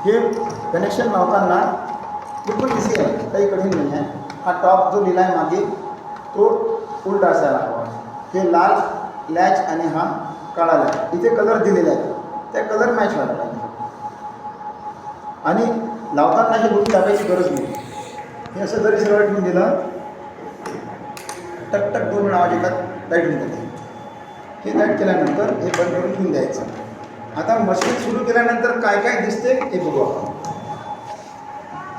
हे कनेक्शन लावताना बिलकुल इझी आहे, काही कठीण नाही आहे. हा टॉप जो लिहिला आहे मागे तो उलटा असायला हवा. हे लाल लॅच आणि हा काळा लॅच, इथे कलर दिलेले आहेत, त्या कलर मॅच व्हायला पाहिजे. आणि लावताना हे दोन्ही दाबायची गरज नाही. हे असं जरी सरळ ठेवून दिलं टक टक 2 वेळा आवाज येतात, लाईट होऊन जाते. हे लाईट केल्यानंतर हे बंद करून ठेवून द्यायचं. आता मशीन सुरू केल्यानंतर काय काय दिसते हे बघू आपण.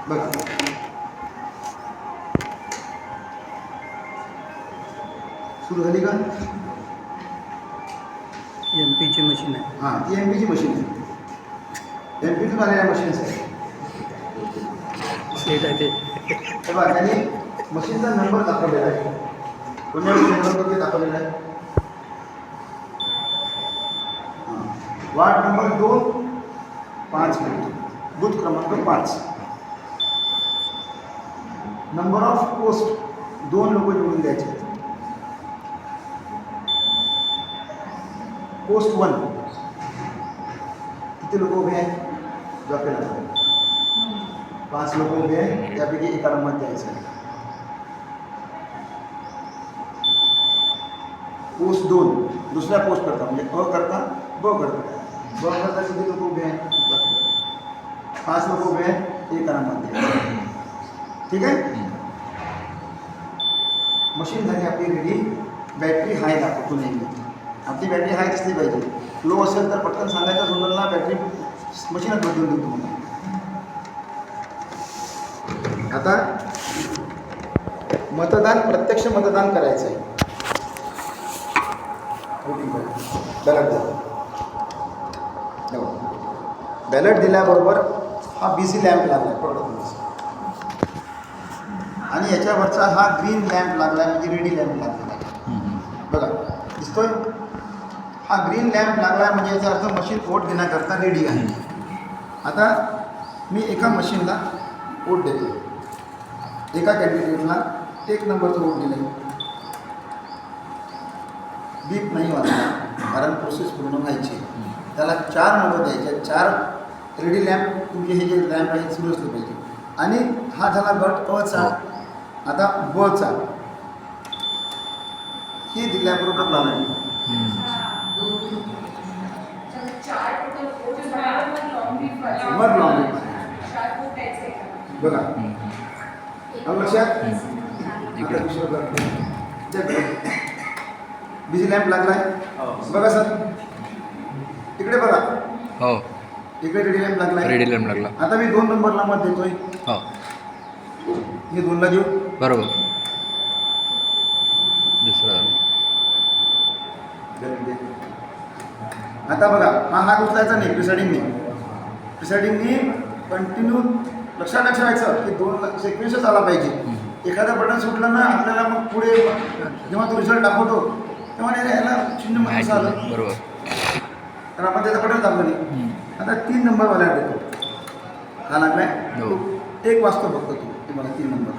बघा, सुरू झाली का? MP ची मशीन आहे. हां, ती MP ची मशीन आहे. MP तून आलेल्या मशीन्स आहे. सेट आहे ते. बघा, त्यांनी मशीनचा नंबर दाखवलेला आहे. कोणत्या नंबर दाखवलेला आहे? वार्ड नंबर 2, 5 बूथ क्रमांक 5. नंबर ऑफ पोस्ट 2 लोक जोडून द्यायचे आहेत. पोस्ट 1 किती लोक उभे आहेत? जो आपल्याला 5 लोक उभे आहेत, त्यापैकी एका नंबर द्यायचा आहे. पोस्ट 2 दुसऱ्या पोस्ट करता, म्हणजे अ करता ब करता. ब करता किती लोक उभे आहेत? 5 लोक उभे आहेत, एका नंबर द्यायचा. ठीक आहे. मशीन झाली आपली रेडी. बॅटरी हाय दाखवतो नेहमी. आपली बॅटरी हाय दिसली पाहिजे. लो असेल तर पटकन सांगायचं जोडला, बॅटरी मशीनच बदलून देऊ तुम्हाला. आता मतदान, प्रत्यक्ष मतदान करायचं आहे. बॅलट दिल्याबरोबर हा बिझी लॅम्प लागला आहे आणि याच्यावरचा हा ग्रीन लॅम्प लागला आहे, म्हणजे रेडी लॅम्प लागलेला आहे. बघा, दिसतोय? हा ग्रीन लॅम्प लागला आहे म्हणजे याचा अर्थ मशीन वोट घेण्याकरता रेडी आहे. आता मी एका मशीनला वोट देतो. एका कॅन्डिडेटला 1 नंबरचं वोट दिलं आहे. बीप नाही वाजला, कारण प्रोसेस पूर्ण व्हायची. त्याला 4 नंबर द्यायचे. 4 रेडी लॅम्प तुमचे हे जे लॅम्प आहे सुरू असले पाहिजे. आणि हा झाला गट अचा. आता बचा हे दिल्याबरोबर लावणार. मग लावून बघा, लक्षात. बिझी लॅम्प लागलाय बघा सर, इकडे बघा. हो, इकडे रेडी लॅम्प लागलाय. रेडी लॅम्प लागला. आता मी 2 नंबरला मत देतोय. हो, हे 2ला देऊ. बरोबर. दुसरा आता बघा, हा हात उचलायचा नाही, प्रिसाइडिंगने. प्रिसाइडिंगने कंटिन्यू लक्षात ठेवायचं की 2 सिक्वेन्सच आला पाहिजे. एखादं बटन सुटलं ना आपल्याला, मग पुढे जेव्हा तो रिझल्ट दाखवतो तेव्हा नाही याला 0 मध्ये आलं. बरोबर. तर आपण त्याचं बटन दाबलं नाही. आता 3 नंबरवाल्या देतो. हा लागलाय. हो. 1 वाजतो फक्त तू, ते मला 3 नंबर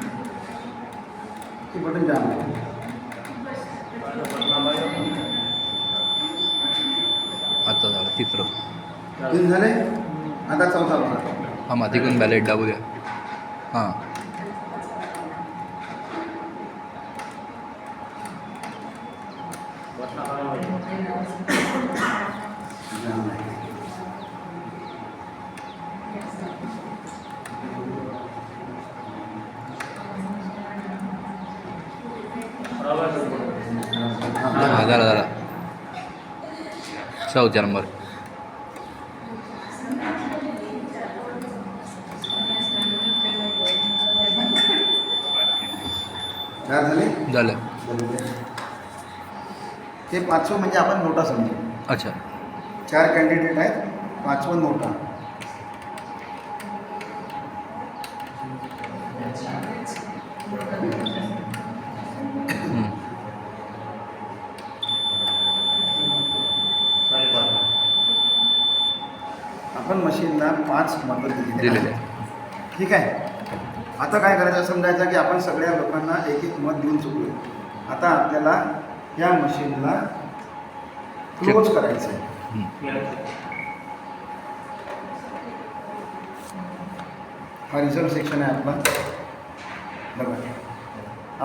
ते बटन जाम आहे. आता झालं तिसरं. 3 झाले. आता 4था बघा. हा, मातीकून बॅलेट दाबू द्या. हां, हां, झाला. 4 नंबर. झालं. ते 5वं म्हणजे आपण नोटा समजू. अच्छा. 4 कॅन्डिडेट आहेत, 5वं नोटा. आपण मशीनला 5 मतं दिलेली आहेत. ठीक आहे. आता काय करायचं समजायचं की आपण सगळ्या लोकांना एक एक मत देऊन चुकलो. आता आपल्याला या मशीनला क्लोज करायचं आहे. हा रिझल्ट सेक्शन आहे आपला. बघा,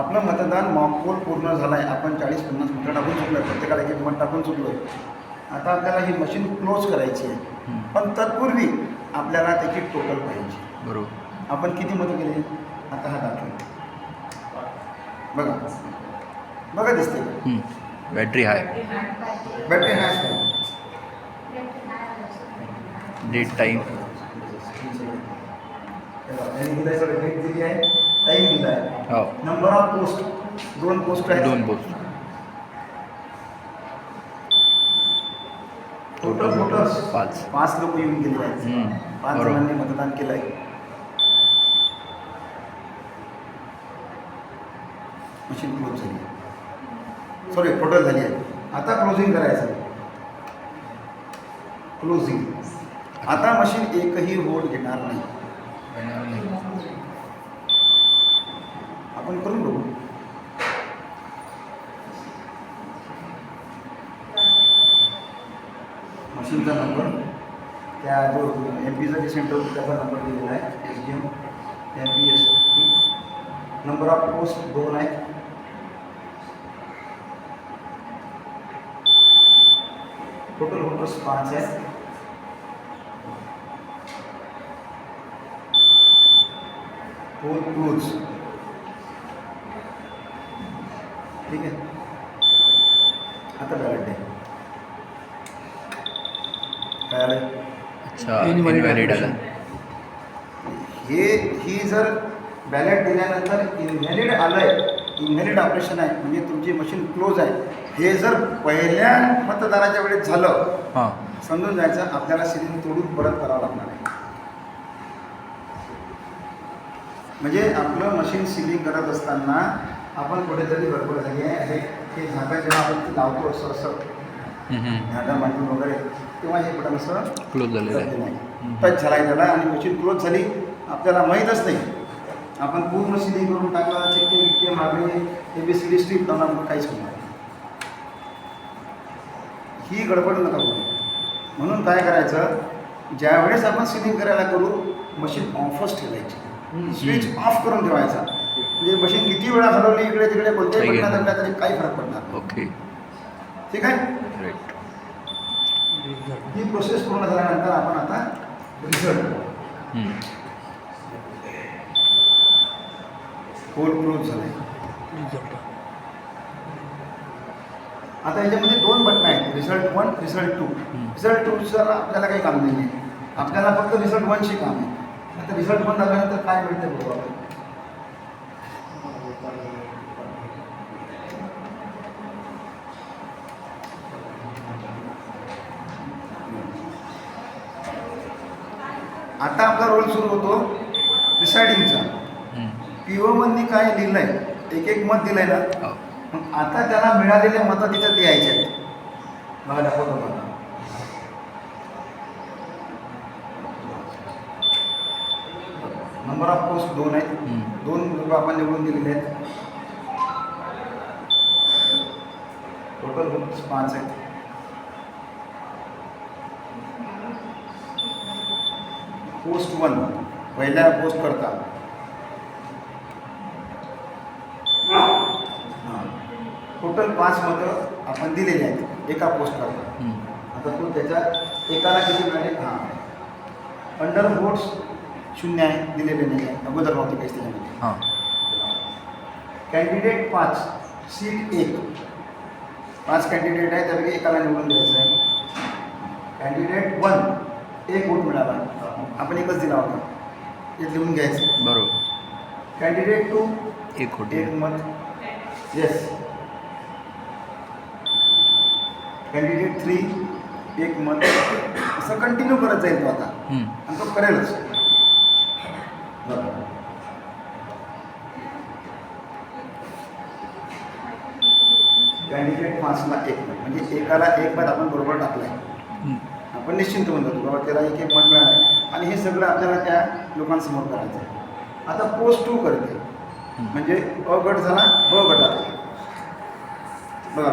आपलं मतदान मॉकपोल पूर्ण झालं आहे. आपण 40-50 मिनिटं टाकून चुकलो आहे, प्रत्येकाला एक मत टाकून चुकलो आहे. आता आपल्याला ही मशीन क्लोज करायची आहे, पण तत्पूर्वी आपल्याला त्याची टोटल पाहिजे. बरोबर. आपण किती मतं केले आता हा दाखवेल. बघा बघा दिसते का? Battery high. बॅटरी हॅश आहे. Date time. डेट दिली आहे, टाईम दिला आहे. हो. नंबर ऑफ पोस्ट 2 पोस्ट आहेत. 2 पोस्ट. टोटल वोटर्स 5 लोक येऊन गेलेले आहेत. 5 बरोबर. जणांनी मतदान केलं आहे. मशीन क्लोज झाली आहे. सॉरी, टोटल झाली आहे. आता क्लोजिंग करायचं. क्लोजिंग. आता मशीन एकही वोट घेणार नाही. आपण करून बघू. मशीनचा नंबर, त्या जो MP जे सेंटर होतं त्याचा नंबर दिलेला आहे. SDM MPSP. Number of post 2 आहे. टोटल वोटर्स 5 आहे. Poll close. ठीक आहे. आता बॅलेट आहे. काय आलं? अच्छा, इनव्हॅलिड आलं. ही जर बॅलेट दिल्यानंतर इनव्हॅलिड आलं आहे, इनव्हॅलिड ऑपरेशन आहे, म्हणजे तुमची मशीन क्लोज आहे, हे जर पहिल्या मतदानाच्या वेळेस झालं, हां. समजून जायचं आपल्याला सिलिंग तोडून परत करावं लागणार आहे. म्हणजे आपलं मशीन सिलिंग करत असताना आपण कुठेतरी गडबड झाली आहे. हे झाकण जेव्हा आपण लावतो असं झाकण बांधून वगैरे, तेव्हा हे बटन असं क्लोज झालेलं आहे. नाही, टच झाला त्याला आणि मशीन क्लोज झाली. आपल्याला माहीतच नाही. आपण पूर्ण सिलिंग करून टाकला, चिक्के मारले, ABCD स्ट्रीप लावून काहीच होणार नाही. ही गडबड नका करू. म्हणून काय करायचं, ज्यावेळेस आपण सिलिंग करायला करू, मशीन ऑफच ठेवायची. स्विच ऑफ करून ठेवायचा. म्हणजे मशीन किती वेळा हलवली इकडे तिकडे कोणत्याही बटनात धरल्या तरी काही फरक पडणार नाही. ओके. ठीक आहे. राईट. ही प्रोसेस पूर्ण झाल्यानंतर आपण आता रिझल्ट. पोल क्लोज झाले. आता याच्यामध्ये 2 बटन आहेत, रिझल्ट 1, रिझल्ट 2. रिझल्ट 2चं आपल्याला काही काम नाही आहे. आपल्याला फक्त रिझल्ट 1शी काम आहे. आता रिझल्ट 1 झाल्यानंतर काय मिळते बघू आपण. आता आपला रोल सुरू होतो डिसायडिंगचा. PO मध्ये काय लिहिलं आहे, एक मत दिलं आहे ना. मग आता त्याला मिळालेले मतं तिथं द्यायचे आहेत. मला दाखवतो मला. नंबर ऑफ पोस्ट 2 आहेत. 2 लोक आपण निवडून दिलेले आहेत. टोटल वोट्स 5 आहेत. पोस्ट 1 पहिल्या पोस्ट करता टोटल 5 मतं आपण दिलेली आहेत एका पोस्ट करता. आता तो त्याच्या एकाला किती मिळाले? अंडर वोट्स 0 आहे, दिलेले नाही आहे, अगोदर नव्हते काहीच त्याच्यामध्ये. Candidate 5, seat 1. 5 कॅन्डिडेट आहे, त्यापैकी एकाला निवडून द्यायचं आहे. कॅन्डिडेट 1 1 वोट मिळाला, आपण एकच दिला होता, हे लिहून घ्यायचं. बरोबर. कॅन्डिडेट 2 1 मत. येस. कॅन्डिडेट 3 1 मत. असं कंटिन्यू करत जाईल तो आता, आणि तो करेलच. कॅन्डिडेट 5ला 1 मत, म्हणजे एकाला 1 मत आपण बरोबर टाकलं आहे. आपण निश्चिंत होऊन जातो बाबा त्याला 1 मत मिळालं आहे, आणि हे सगळं आपल्याला त्या लोकांसमोर करायचं आहे. आता पोस्ट 2 करते, म्हणजे अ गट झाला ब गटात. बघा